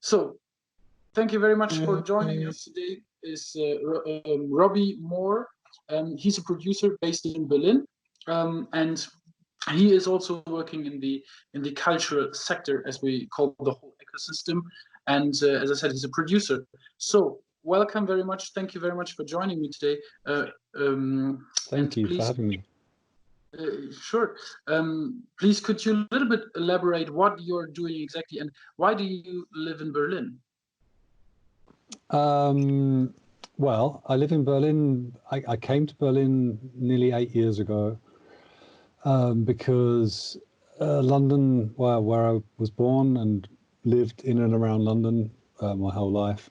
So thank you very much for joining us today. Is Robbie Moore. He's a producer based in Berlin, and he is also working in the cultural sector, as we call the whole ecosystem. And as I said, he's a producer. So welcome very much. Thank you very much for joining me today. Thank you for having me. Sure. Please, could you a little bit elaborate what you're doing exactly, and why do you live in Berlin? Well, I live in Berlin. I came to Berlin nearly 8 years ago because London, where I was born and lived in and around London my whole life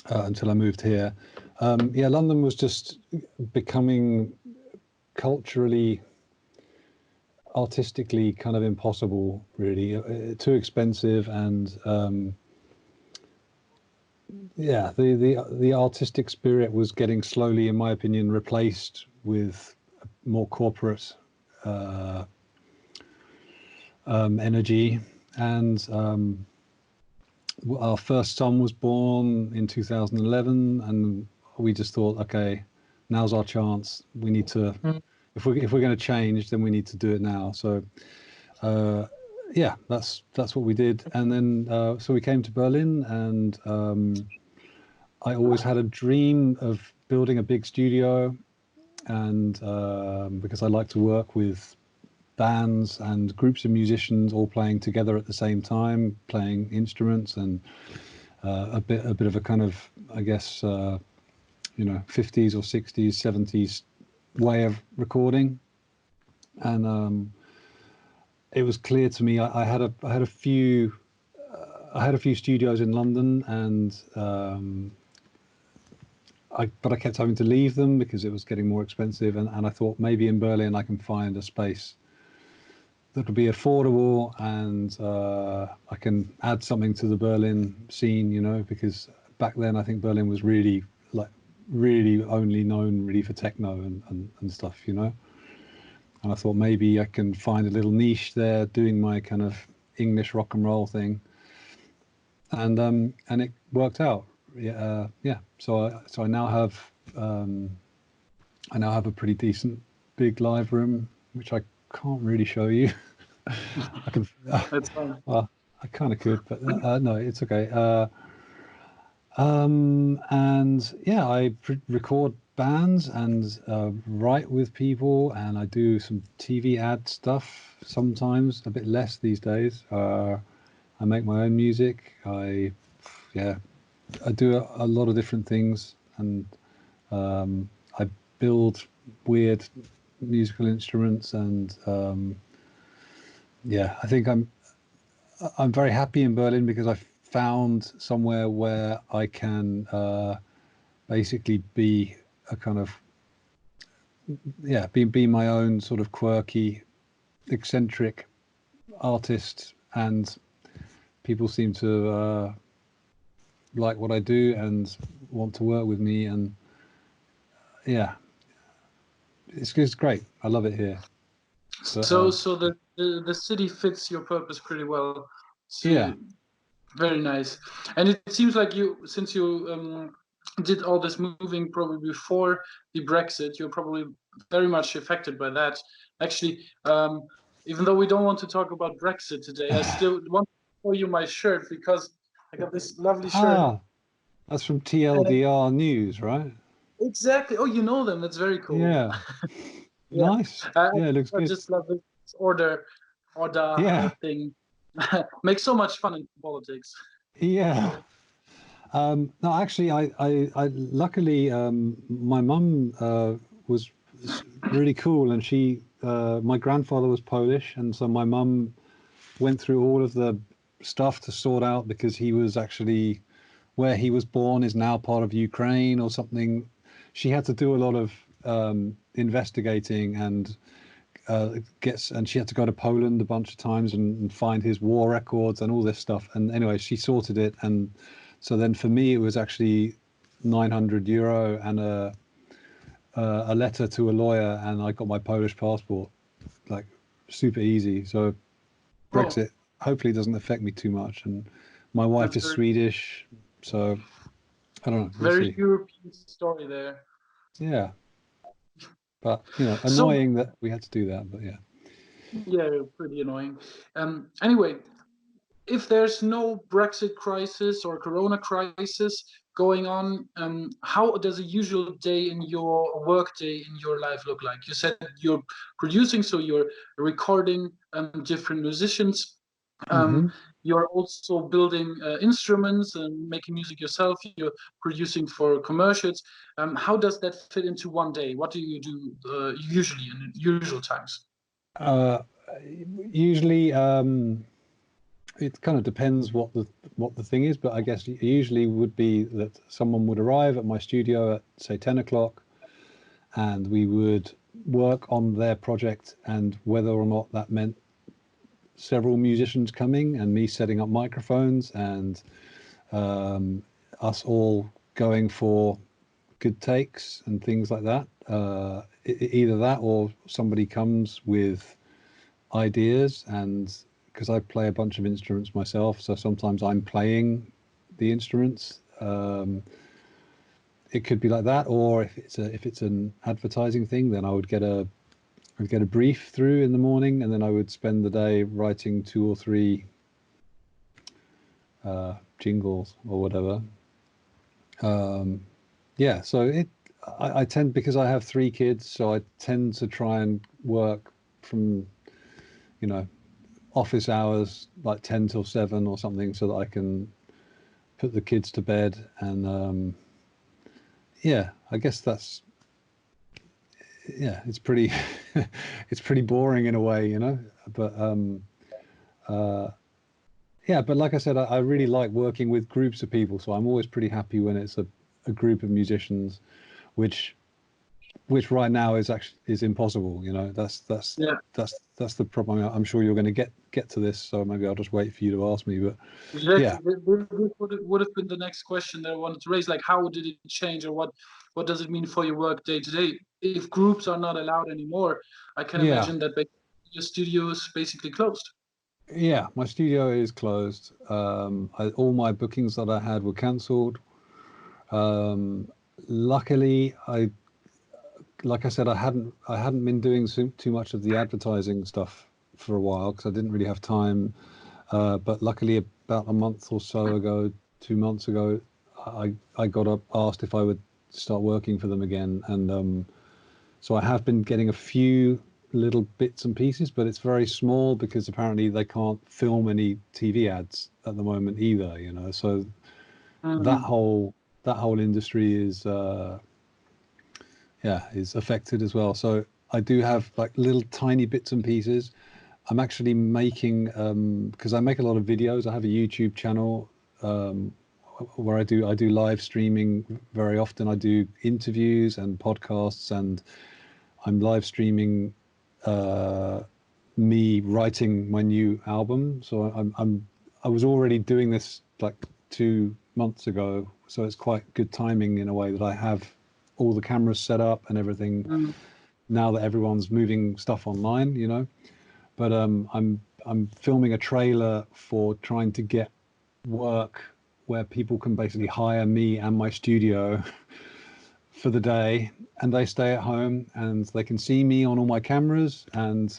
until I moved here. Yeah, London was just becoming culturally, artistically kind of impossible, really, too expensive, and yeah, the artistic spirit was getting slowly, in my opinion, replaced with more corporate energy. And our first son was born in 2011, and we just thought, okay, now's our chance. We need to, if we're going to change, then we need to do it now. So yeah, that's what we did. And then so we came to Berlin, and I always had a dream of building a big studio, and because I like to work with bands and groups of musicians all playing together at the same time, playing instruments, and a bit of a kind of, I guess, 50s or 60s, 70s way of recording. And it was clear to me, I had a few studios in London, and but I kept having to leave them because it was getting more expensive, and I thought maybe in Berlin I can find a space that would be affordable, and I can add something to the Berlin scene, because back then I think Berlin was really only known really for techno and stuff, and I thought maybe I can find a little niche there doing my kind of English rock and roll thing, and it worked out. Yeah. So I now have a pretty decent big live room, which I can't really show you. I can. That's fine. Well, I kind of could, but no, it's okay. And yeah, I record bands and write with people, and I do some TV ad stuff sometimes, a bit less these days. I make my own music. I do a lot of different things, and I build weird musical instruments, and yeah, I think I'm very happy in Berlin because I found somewhere where I can basically be a kind of be my own sort of quirky, eccentric artist, and people seem to like what I do and want to work with me, and yeah, it's great. I love it here. So the city fits your purpose pretty well. So, yeah, very nice. And it seems like since you did all this moving probably before the Brexit, you're probably very much affected by that. Actually, even though we don't want to talk about Brexit today, I still want to show you my shirt because I got this lovely shirt. That's from TLDR News, right? Exactly. Oh, you know them. That's very cool. Yeah. Yeah. Nice. Yeah, it looks good. I just love this order thing. Makes so much fun in politics. Yeah. No, actually, I luckily my mum was really cool, and my grandfather was Polish, and so my mum went through all of the stuff to sort out, because he was actually, where he was born is now part of Ukraine or something. She had to do a lot of investigating, and she had to go to Poland a bunch of times and find his war records and all this stuff. And anyway, she sorted it, and so then for me it was actually €900 and a letter to a lawyer, and I got my Polish passport, like super easy. So Brexit hopefully doesn't affect me too much, and My wife That's is very, Swedish, so I don't know. We'll very see. European story there. Yeah, but you know, So annoying that we had to do that. But yeah. yeah, pretty annoying. Anyway, if there's no Brexit crisis or Corona crisis going on, how does a usual day in your work day in your life look like? You said you're producing, so you're recording different musicians. Hmm. You're also building instruments and making music yourself. You're producing for commercials. How does that fit into one day? What do you do usually in usual times? Uh, Usually, it kind of depends what the thing is, but I guess usually would be that someone would arrive at my studio at say 10 o'clock, and we would work on their project, and whether or not that meant several musicians coming and me setting up microphones and us all going for good takes and things like that. Either that or somebody comes with ideas, and because I play a bunch of instruments myself, so sometimes I'm playing the instruments. It could be like that, or if it's an advertising thing, then I'd get a brief through in the morning, and then I would spend the day writing 2 or 3 jingles or whatever. Yeah, so I tend, because I have 3 kids, so I tend to try and work from, you know, office hours like 10 till 7 or something, so that I can put the kids to bed. And yeah, I guess that's, yeah, it's pretty it's pretty boring in a way, you know. But uh yeah, but like I said, I really like working with groups of people, so I'm always pretty happy when it's a group of musicians, which right now is impossible, you know. Yeah. That's the problem. I'm sure you're going to get to this, so maybe I'll just wait for you to ask me. But yeah. Exactly. This would have been the next question that I wanted to raise. Like, how did it change, or what does it mean for your work day to day? If groups are not allowed anymore, I can Yeah. imagine that your studio is basically closed. Yeah, my studio is closed. All my bookings that I had were cancelled. Luckily, like I said, I hadn't been doing too much of the advertising stuff for a while because I didn't really have time. But luckily, about a month or so ago, 2 months ago, I got asked if I would start working for them again, and so I have been getting a few little bits and pieces, but it's very small because apparently they can't film any TV ads at the moment either, you know. So that Mhm. whole industry is yeah, is affected as well. So I do have like little tiny bits and pieces. I'm actually making because I make a lot of videos. I have a YouTube channel where I do live streaming very often. I do interviews and podcasts, and I'm live streaming me writing my new album. So I was already doing this like 2 months ago, so it's quite good timing in a way that I have all the cameras set up and everything Mhm. now that everyone's moving stuff online, you know. But I'm filming a trailer for trying to get work where people can basically hire me and my studio for the day, and they stay at home and they can see me on all my cameras, and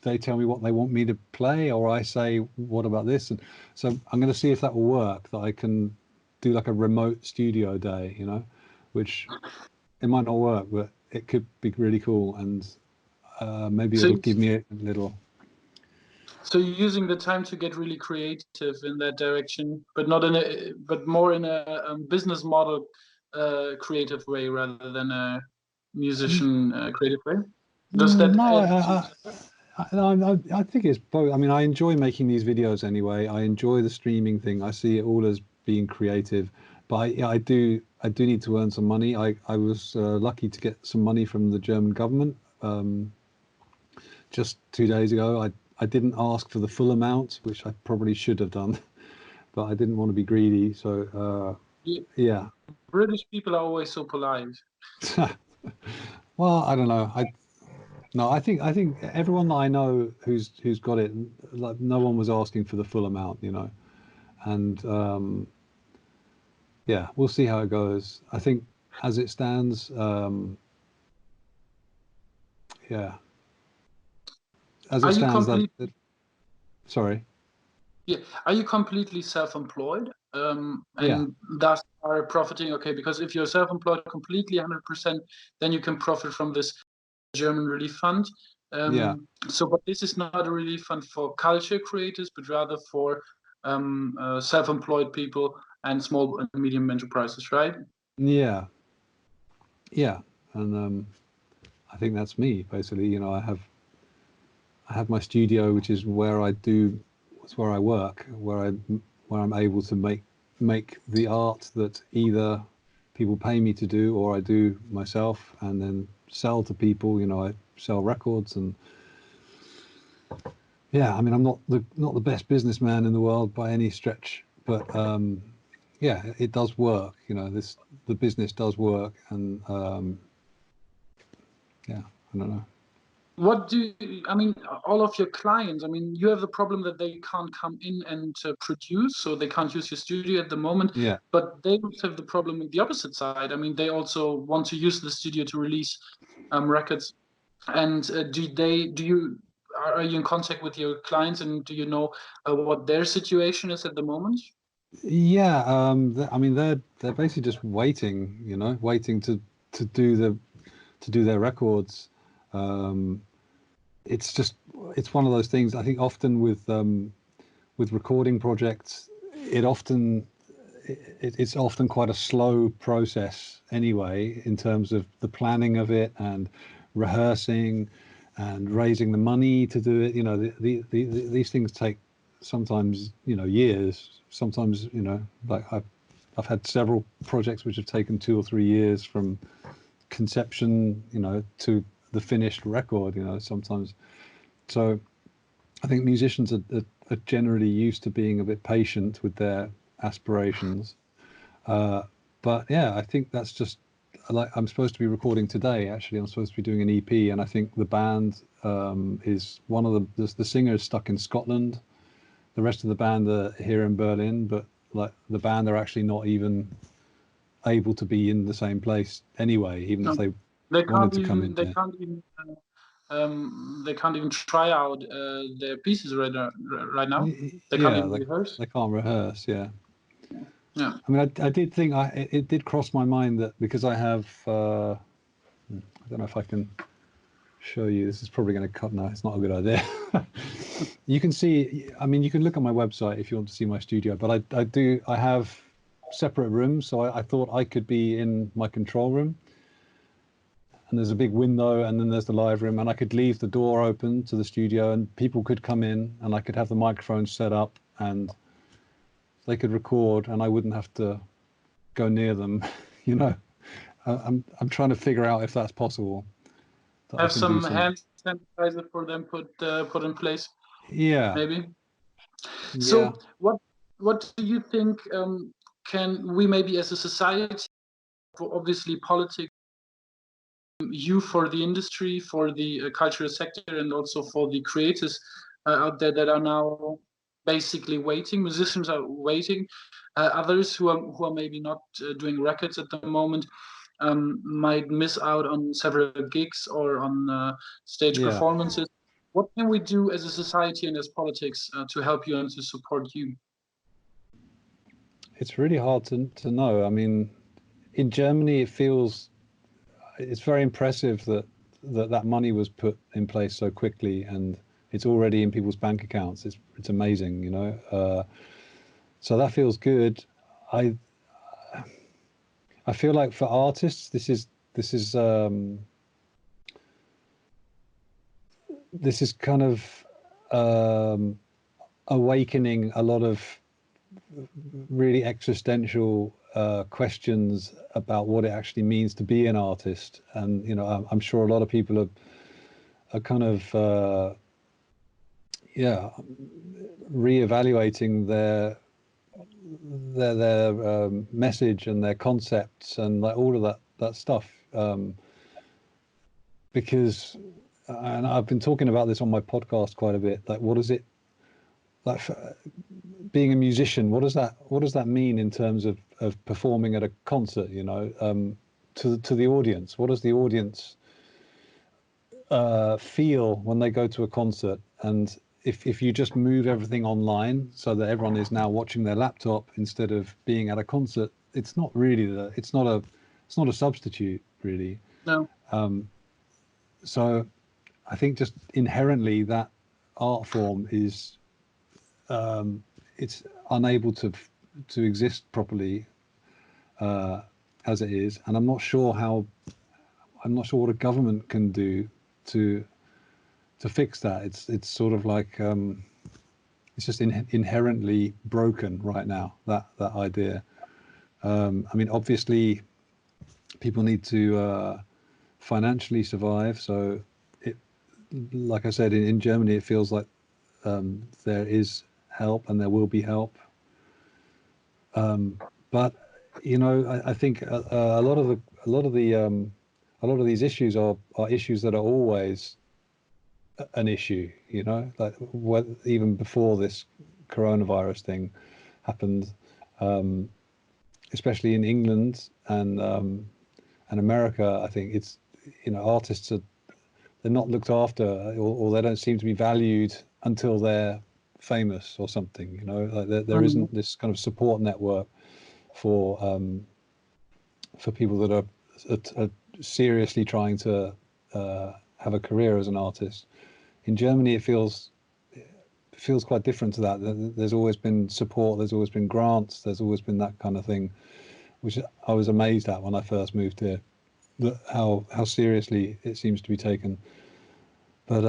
they tell me what they want me to play, or I say, what about this? And so I'm going to see if that will work, that I can do like a remote studio day, you know, which it might not work, but it could be really cool. And maybe So, it'll give me a little. so you're using the time to get really creative in that direction, but not in but more in a business model creative way rather than a musician creative way. Does that No, add to? I think it's both. I mean, I enjoy making these videos anyway. I enjoy the streaming thing. I see it all as being creative, but I do need to earn some money. I was lucky to get some money from the German government just 2 days ago. I didn't ask for the full amount, which I probably should have done, but I didn't want to be greedy. So yeah. British people are always so polite. Well, I don't know. No, I think everyone that I know who's got it, like no one was asking for the full amount, you know. and yeah, we'll see how it goes. I think as it stands, yeah, as Are it you stands, complete? sorry. Yeah. Are you completely self-employed? Yeah, And thus are profiting? Okay, because if you're self-employed completely 100%, then you can profit from this German relief fund. yeah. So, but this is not a relief fund for culture creators, but rather for self-employed people and small and medium enterprises, right? Yeah, yeah, and I think that's me basically. You know, I have my studio, which is where it's where I work, where I'm able to make the art that either people pay me to do or I do myself, and then sell to people. You know, I sell records, and yeah, I mean, I'm not the best businessman in the world by any stretch, but yeah, it does work. You know, the business does work, and yeah, I don't know. What do I mean? All of your clients, I mean, you have the problem that they can't come in and produce, so they can't use your studio at the moment. Yeah, But they also have the problem with the opposite side. I mean, they also want to use the studio to release records. And are you in contact with your clients, and do you know what their situation is at the moment? yeah. I mean, they're basically just waiting. You know, waiting to do to do their records. Um, it's just it's one of those things. I think often with recording projects, it often it's often quite a slow process anyway in terms of the planning of it and rehearsing and raising the money to do it. You know, these things take sometimes, you know, years. Sometimes, you know, like I've had several projects which have taken 2 or 3 years from conception, you know, to the finished record. You know, sometimes. So I think musicians are generally used to being a bit patient with their aspirations. Uh, but yeah, I think that's just like I'm supposed to be recording today. Actually, I'm supposed to be doing an EP, and I think the band is one of the singer is stuck in Scotland. The rest of the band are here in Berlin, but like the band are actually not even able to be in the same place anyway, even if No, they they wanted can't to come in even. They here. can't even. They can't even try out their pieces right now. They can't Yeah, even rehearse. they can't rehearse. Yeah. Yeah. I mean, I did think it did cross my mind that because I have, I don't know if I can show you. This is probably going to cut. No, it's not a good idea. You can see. I mean, you can look on my website if you want to see my studio. But I have separate rooms, so I thought I could be in my control room. And there's a big window, and then there's the live room, and I could leave the door open to the studio, and people could come in, and I could have the microphone set up, and they could record, and I wouldn't have to go near them. You know, I'm trying to figure out if that's possible. That I Have can do some some. hand sanitizer for them put in place, Yeah, maybe. yeah, So what do you think can we maybe as a society, for obviously politics, you for the industry, for the cultural sector, and also for the creators out there that are now basically waiting. Musicians are waiting. Others who are maybe not doing records at the moment might miss out on several gigs or on stage yeah. performances. What can we do as a society and as politics to help you and to support you? It's really hard to know. I mean, in Germany, it's very impressive that money was put in place so quickly, and it's already in people's bank accounts. It's amazing, you know. So that feels good. I I feel like for artists, this is kind of awakening a lot of really existential questions about what it actually means to be an artist. And you know, I'm sure a lot of people are kind of yeah, reevaluating their message and their concepts and like all of that stuff. Because and I've been talking about this on my podcast quite a bit. Like, what is it like? being a musician, what does that mean in terms of performing at a concert, you know, to the audience? What does the audience feel when they go to a concert? And if you just move everything online so that everyone is now watching their laptop instead of being at a concert, it's not really it's not a substitute really. No. So I think just inherently that art form is it's unable to exist properly as it is, and I'm not sure what a government can do to fix that. It's sort of like it's just inherently broken right now, that idea. I mean, obviously people need to financially survive, so like I said, in Germany it feels like there is help and there will be help, but you know, I think a lot of these issues are issues that are always an issue, you know, like even before this coronavirus thing happened, especially in England and America. I think it's, you know, artists they're not looked after, or they don't seem to be valued until they're famous or something, you know, like there isn't this kind of support network for people that are seriously trying to have a career as an artist. In Germany, it feels quite different to that. There's always been support, there's always been grants, there's always been that kind of thing, which I was amazed at when I first moved here, how seriously it seems to be taken. But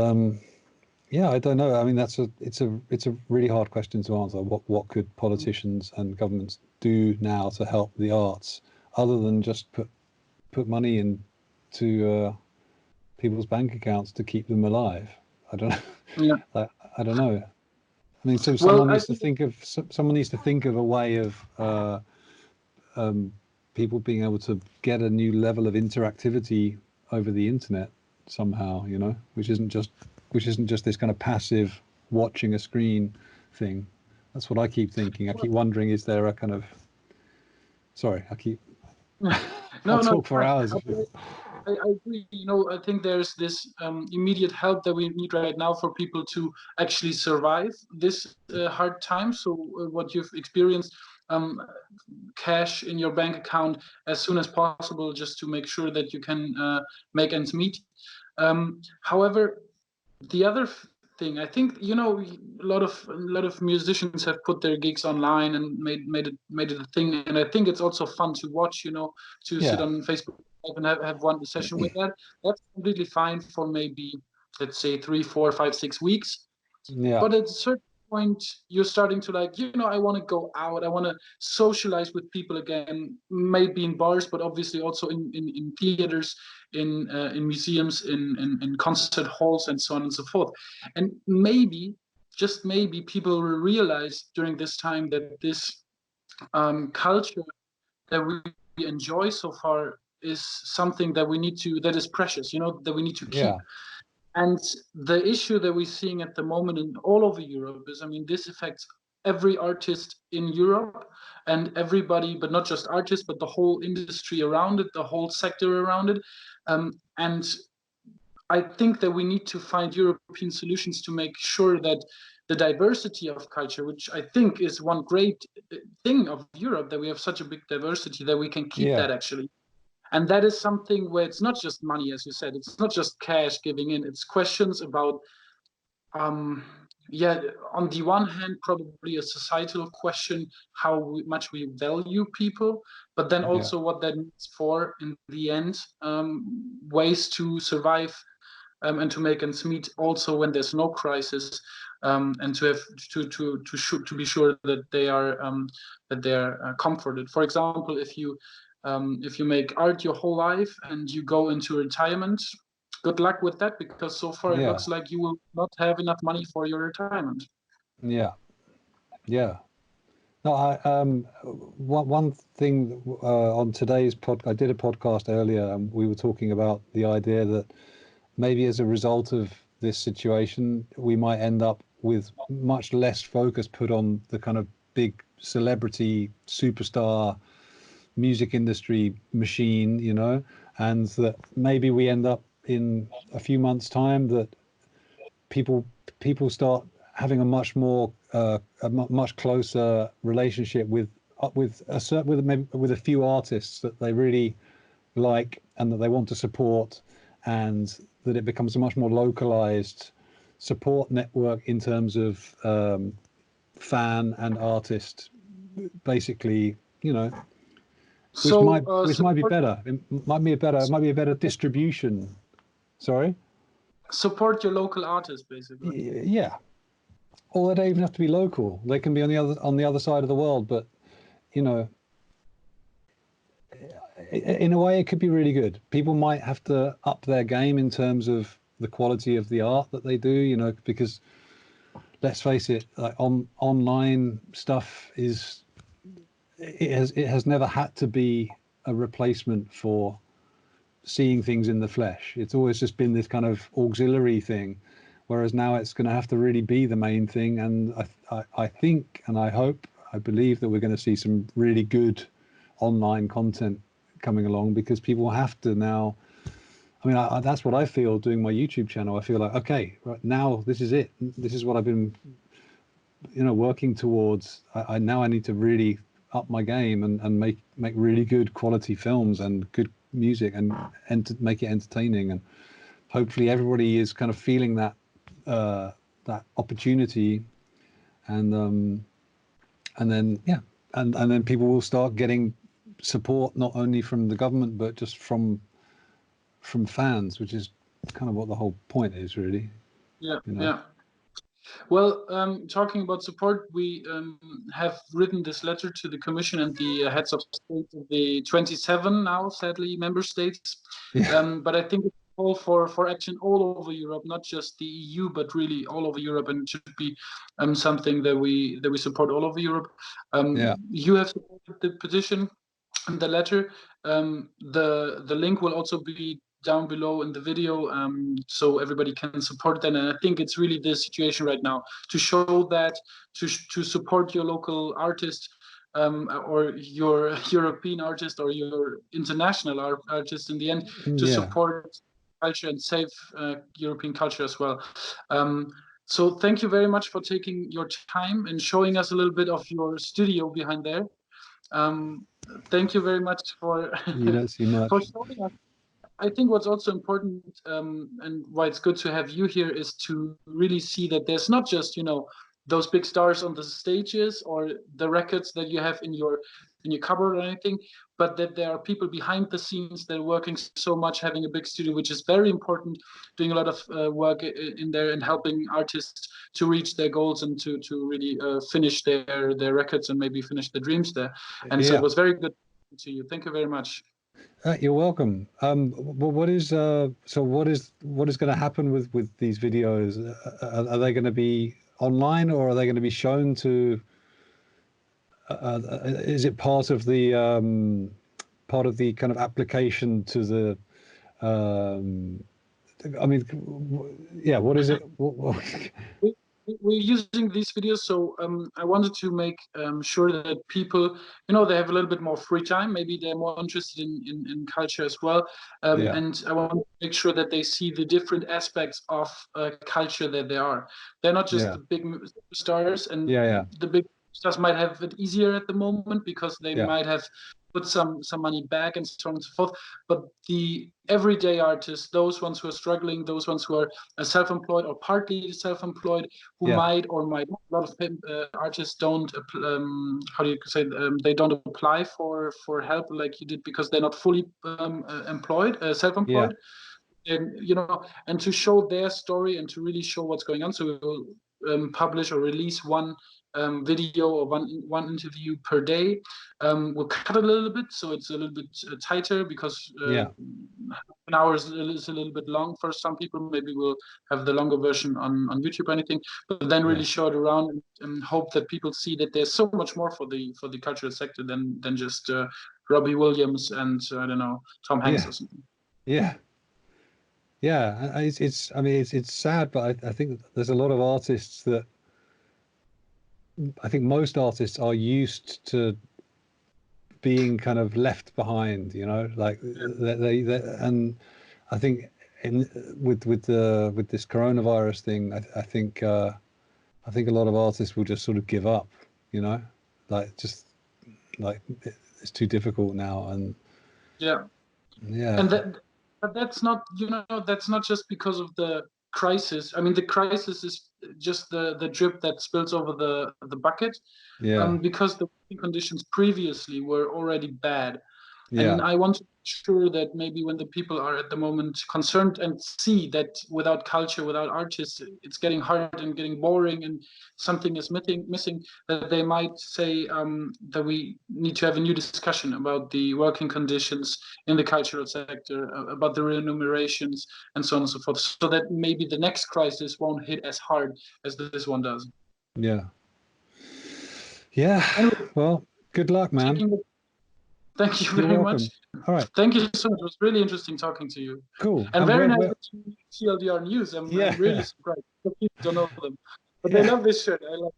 yeah, I don't know. I mean, it's a really hard question to answer. What could politicians and governments do now to help the arts, other than just put money into people's bank accounts to keep them alive? I don't know. Yeah. I don't know. I mean, so Well, someone needs to think of a way of people being able to get a new level of interactivity over the internet somehow, you know, which isn't just this kind of passive watching a screen thing. That's what I keep thinking. I keep wondering, is there a kind of, sorry, I'll talk for hours. I agree. You know, I think there's this immediate help that we need right now for people to actually survive this hard time. So what you've experienced, cash in your bank account as soon as possible, just to make sure that you can make ends meet. However, the other thing, I think, you know, a lot of musicians have put their gigs online and made it a thing, and I think it's also fun to watch, you know, to sit on Facebook and have one session with that. That's completely fine for maybe, let's say, 3, 4, 5, 6 weeks. Yeah. But at a certain point, you're starting to, like, you know, I want to go out, I want to socialize with people again, maybe in bars, but obviously also in theaters, in museums, in concert halls, and so on and so forth. And maybe, just maybe, people will realize during this time that this culture that we enjoy so far is something that that is precious, you know, that we need to keep. Yeah. And the issue that we're seeing at the moment in all over Europe is, I mean, this affects every artist in Europe and everybody, but not just artists, but the whole industry around it, the whole sector around it. And I think that we need to find European solutions to make sure that the diversity of culture, which I think is one great thing of Europe, that we have such a big diversity, that we can keep that actually. And that is something where it's not just money, as you said, it's not just cash giving in, it's questions about, on the one hand, probably a societal question, how much we value people, but then also what that means for, in the end, ways to survive and to make ends meet also when there's no crisis, and to have to be sure that they are comforted. For example, if you make art your whole life and you go into retirement, good luck with that, because so far it looks like you will not have enough money for your retirement. Yeah. No, one thing on today's podcast, I did a podcast earlier, and we were talking about the idea that maybe as a result of this situation, we might end up with much less focus put on the kind of big celebrity superstar music industry machine, you know, and that maybe we end up in a few months' time that people start having a much more much closer relationship with a few artists that they really like and that they want to support, and that it becomes a much more localized support network in terms of fan and artist, basically, you know, which might be better. It might be a better distribution. Sorry? Support your local artists, basically. Yeah. Or they don't even have to be local. They can be on the other side of the world, but you know, in a way it could be really good. People might have to up their game in terms of the quality of the art that they do, you know, because let's face it, like online stuff has never had to be a replacement for seeing things in the flesh. It's always just been this kind of auxiliary thing, whereas now it's going to have to really be the main thing. And I think, and I hope, I believe that we're going to see some really good online content coming along, because people have to now. I mean, that's what I feel doing my YouTube channel. I feel like, okay, right now this is it. This is what I've been, you know, working towards. I now I need to really up my game and make really good quality films and good music and to make it entertaining. And hopefully everybody is kind of feeling that that opportunity, and then and then people will start getting support not only from the government but just from fans, which is kind of what the whole point is, really. Yeah, you know? yeah. Well, talking about support, we have written this letter to the Commission and the heads of state of the 27 now, sadly, member states. Yeah. But I think it's a call for action all over Europe, not just the EU, but really all over Europe, and it should be something that we support all over Europe. You have supported the petition and the letter. The link will also be down below in the video, so everybody can support that. And I think it's really the situation right now to show that, to support your local artist, or your European artist or your international artist in the end, to support culture and save European culture as well. So thank you very much for taking your time and showing us a little bit of your studio behind there. Thank you very much for You don't see much. for showing us. I think what's also important, and why it's good to have you here, is to really see that there's not just, you know, those big stars on the stages or the records that you have in your cupboard or anything, but that there are people behind the scenes that are working so much, having a big studio, which is very important, doing a lot of work in there and helping artists to reach their goals and to really finish their records and maybe finish their dreams there. And so it was very good to you. Thank you very much. You're welcome. What is going to happen with these videos? Are they going to be online, or are they going to be shown to? Is it part of the kind of application to the? I mean, yeah. What is it? We're using these videos, so I wanted to make sure that people, you know, they have a little bit more free time. Maybe they're more interested in culture as well. And I want to make sure that they see the different aspects of culture that there are. They're not just the big stars, and the big stars might have it easier at the moment because they might have put some money back and so on and so forth. But the everyday artists, those ones who are struggling, those ones who are self-employed or partly self-employed, who might or might not. A lot of artists don't, how do you say, they don't apply for help like you did because they're not fully employed, self-employed. And, you know, and to show their story and to really show what's going on. So we will publish or release one video or one interview per day. We'll cut a little bit, so it's a little bit tighter, because an hour is a little bit long for some people. Maybe we'll have the longer version on YouTube or anything, but then really show it around and hope that people see that there's so much more for the cultural sector than just Robbie Williams and I don't know, Tom Hanks or something. Yeah, it's I mean, it's sad, but I think there's a lot of artists that I think most artists are used to being kind of left behind, you know, like they and I think with this coronavirus thing, I think a lot of artists will just sort of give up, you know, like just like it's too difficult now, and Yeah. yeah, And but that's not, that's not just because of the crisis. I mean, the crisis is just the drip that spills over the bucket, yeah, because the working conditions previously were already bad. yeah, And I want to make sure that maybe when the people are at the moment concerned and see that without culture, without artists, it's getting hard and getting boring and something is missing, that they might say that we need to have a new discussion about the working conditions in the cultural sector, about the remunerations and so on and so forth, so that maybe the next crisis won't hit as hard as this one does. yeah, yeah. Anyway, Well, good luck, man. thank you You're very welcome. much. All right, Thank you so much. It was really interesting talking to you. cool. And very nice Where that you read TLDR News. yeah, I'm really surprised. Some people don't know them. But I yeah, love this shirt. I love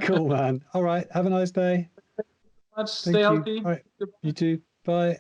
cool, man. All right, have a nice day. it so much. Stay Thank you. healthy. All right, you too. Bye.